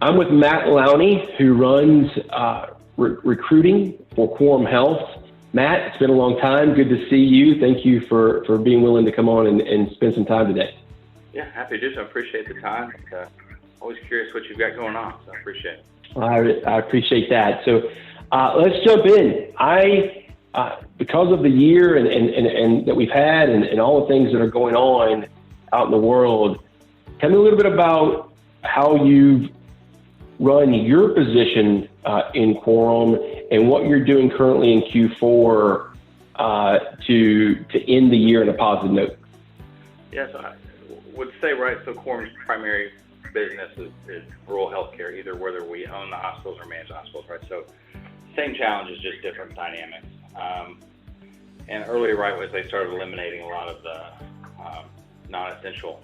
I'm with Matt Lowney, who runs recruiting for Quorum Health. Matt, it's been a long time. Good to see you. Thank you for being willing to come on and spend some time today. Yeah, happy to do so. I appreciate the time. Always curious what you've got going on, so I appreciate it. I appreciate that. So let's jump in. Because of the year and that we've had and all the things that are going on out in the world, tell me a little bit about how you've run your position in Quorum and what you're doing currently in Q4 to end the year on a positive note. Yes, I would say, right, so Quorum's primary business is rural healthcare, either whether we own the hospitals or manage the hospitals, right? So same challenges, just different dynamics. And earlier, right, as they started eliminating a lot of the non-essential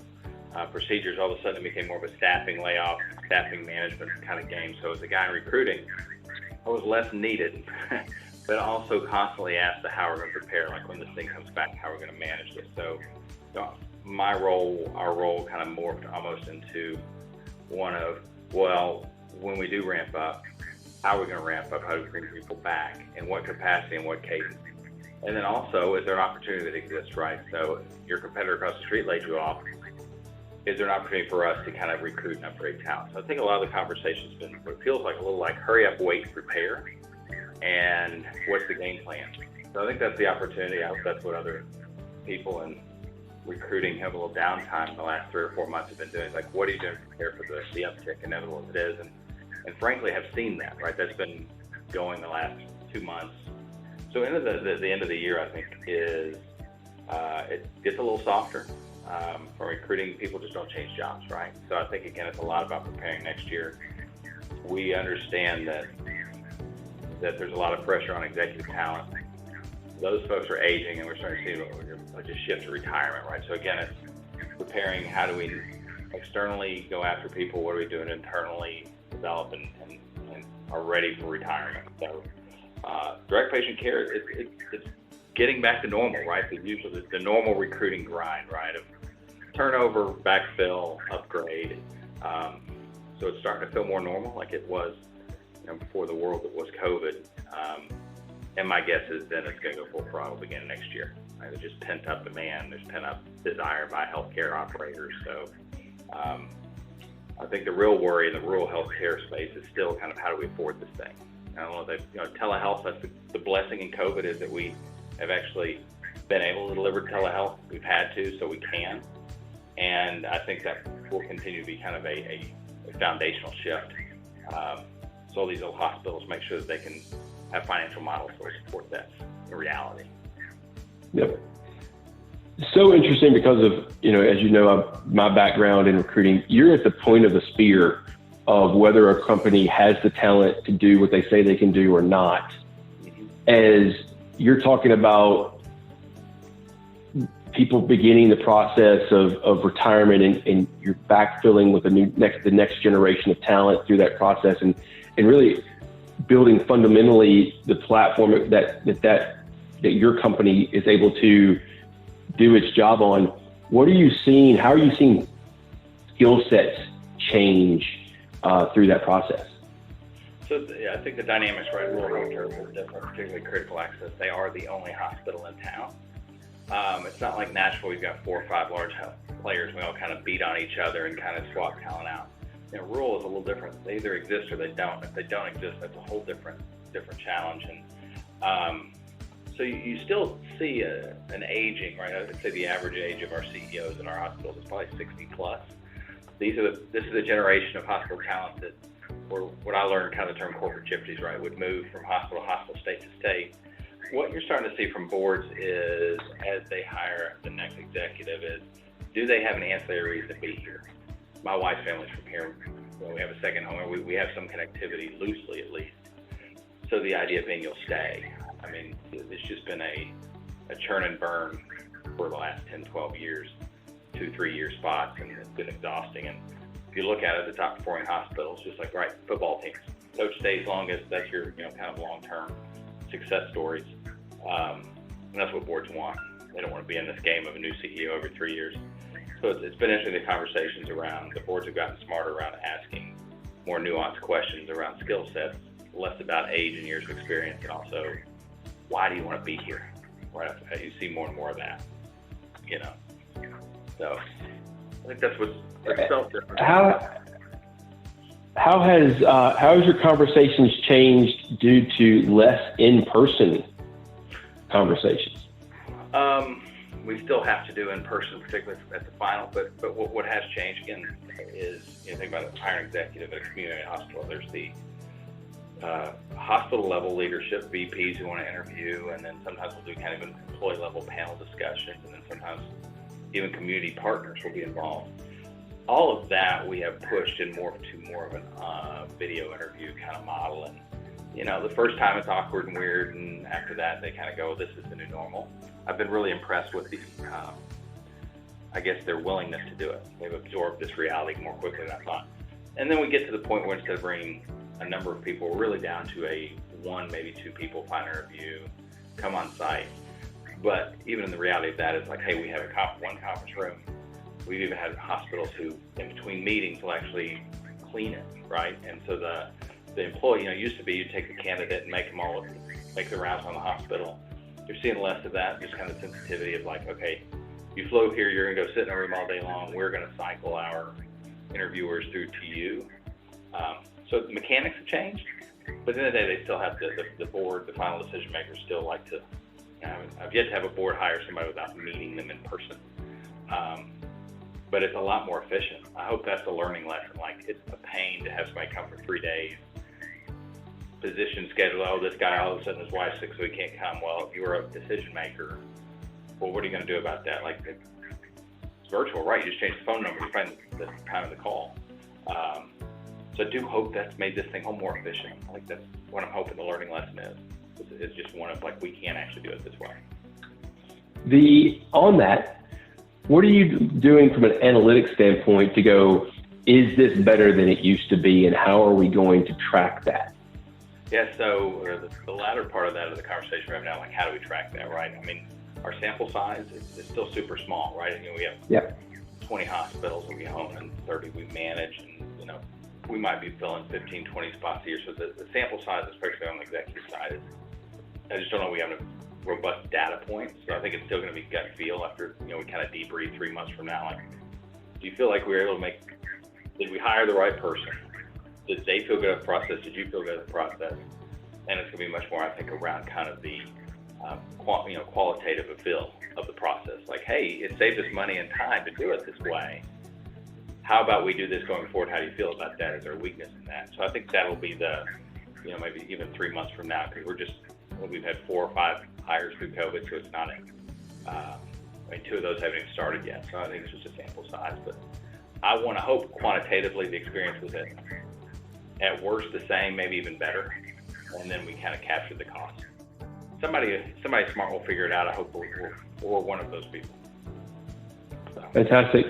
procedures, all of a sudden it became more of a staffing layoff, staffing management kind of game. So as a guy in recruiting, I was less needed, but also constantly asked how we're going to prepare, like when this thing comes back, how we're going to manage this. So my role, our role kind of morphed almost into one of, well, when we do ramp up, how are we going to ramp up? How do we bring people back? In what capacity and what cadence? And then also, is there an opportunity that exists, right? So your competitor across the street laid you off. Is there an opportunity for us to kind of recruit and upgrade talent? So I think a lot of the conversation's been what feels like a little like hurry up, wait, prepare, and what's the game plan? So I think that's the opportunity. I hope that's what other people in recruiting have a little downtime in the last 3 or 4 months have been doing. Like, what are you doing to prepare for the uptick, inevitable as it is? And frankly, have seen that, right? That's been going the last 2 months. So into the end of the year, I think, is it gets a little softer. For recruiting, people just don't change jobs, right? So I think, again, it's a lot about preparing next year. We understand that there's a lot of pressure on executive talent. Those folks are aging, and we're starting to see a shift to retirement, right? So again, it's preparing how do we externally go after people, what are we doing internally, develop and are ready for retirement. So direct patient care, it's getting back to normal, right? The normal recruiting grind, right? Of turnover, backfill, upgrade. So it's starting to feel more normal, like it was before the world that was COVID. And my guess is then it's going to go full throttle beginning next year. Right? There's just pent up demand. There's pent up desire by healthcare operators. So I think the real worry in the rural healthcare space is still kind of how do we afford this thing? I don't know if telehealth, that's the blessing in COVID is that we have actually been able to deliver telehealth. We've had to, so we can. And I think that will continue to be kind of a foundational shift. So these little hospitals make sure that they can have financial models that will support that in reality. Yep. So interesting because of, as you know, my background in recruiting, you're at the point of the spear of whether a company has the talent to do what they say they can do or not. As you're talking about people beginning the process of retirement and you're backfilling with the next generation of talent through that process and really building fundamentally the platform that your company is able to do its job on. What are you seeing? How are you seeing skill sets change through that process? So I think the dynamics, right, rural healthcare is a little different, particularly critical access. They are the only hospital in town. It's not like Nashville, we've got 4 or 5 large health players. We all kind of beat on each other and kind of swap talent out. Rural is a little different. They either exist or they don't. If they don't exist, that's a whole different challenge. And so you still see an aging, right? I would say the average age of our CEOs in our hospitals is probably 60 plus. This is a generation of hospital talent that, or what I learned kind of the term corporate gypsies, right, would move from hospital to hospital, state to state. What you're starting to see from boards is, as they hire the next executive, is do they have an ancillary reason to be here? My wife's family's from here. We have a second home. We have some connectivity, loosely at least. So the idea being you'll stay. I mean, it's just been a churn and burn for the last 10, 12 years, 2-3 year spots, and it's been exhausting. And if you look at it, the top performing hospitals, just like football teams, coach stays longest. That's your kind of long-term success stories. And that's what boards want. They don't want to be in this game of a new CEO every 3 years. So it's been interesting, the conversations around, the boards have gotten smarter around asking more nuanced questions around skill sets, less about age and years of experience, and also why do you want to be here? Right? You see more and more of that, So I think that's what's felt different. How has your conversations changed due to less in-person conversations? We still have to do in person, particularly at the final. But what has changed again is think about a hiring executive at a community hospital. There's the hospital level leadership, VPs who want to interview, and then sometimes we'll do kind of an employee level panel discussions, and then sometimes even community partners will be involved. All of that we have pushed and morphed to more of a video interview kind of model. And the first time it's awkward and weird, and after that they kind of go, this is the new normal. I've been really impressed with their willingness to do it. They've absorbed this reality more quickly than I thought. And then we get to the point where instead of bringing a number of people, we're really down to a 1, maybe 2 people final interview, come on site. But even in the reality of that, it's like, hey, we have one conference room. We've even had hospitals who, in between meetings, will actually clean it, right? And so the employee, used to be you take the candidate and make the rounds on the hospital. You're seeing less of that, just kind of sensitivity of like, okay, you flew here, you're gonna go sit in a room all day long. We're gonna cycle our interviewers through to you. So the mechanics have changed, but at the end of the day, they still have the board, the final decision makers still like to. I've yet to have a board hire somebody without meeting them in person. But it's a lot more efficient. I hope that's a learning lesson. Like, it's a pain to have somebody come for 3 days, position schedule, this guy all of a sudden his wife's sick so he can't come. Well, if you're a decision maker, well, what are you going to do about that? Like, it's virtual, right? You just change the phone number, you find the time of the call. So I do hope that's made this thing more efficient. I think that's what I'm hoping the learning lesson is. It's just one of, like, we can actually do it this way. On that, what are you doing from an analytics standpoint to go, is this better than it used to be, and how are we going to track that? Yeah, so the latter part of that of the conversation right now, like, how do we track that, right? I mean, our sample size is still super small, right? We have 20 hospitals that we own and 30 we manage, and we might be filling 15, 20 spots a year. So the sample size, especially on the executive side, I just don't know we have a robust data point. So I think it's still going to be gut feel after we kind of debrief 3 months from now. Like, do you feel like we were able to did we hire the right person? Did they feel good at the process? Did you feel good at the process? And it's going to be much more, I think, around kind of the qualitative feel of the process. Like, hey, it saved us money and time to do it this way. How about we do this going forward? How do you feel about that? Is there a weakness in that? So I think that'll be the, maybe even 3 months from now, because we've had 4 or 5 hires through COVID, so it's not 2 of those haven't even started yet. So I think it's just a sample size. But I want to hope quantitatively the experience was at worst the same, maybe even better, and then we kind of captured the cost. Somebody smart will figure it out. I hope we're one of those people. So. Fantastic.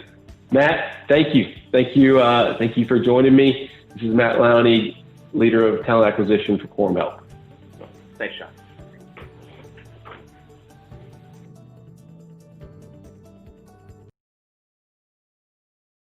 Matt, thank you. Thank you for joining me. This is Matt Lowney, leader of talent acquisition for Quorum Health. Thanks, John.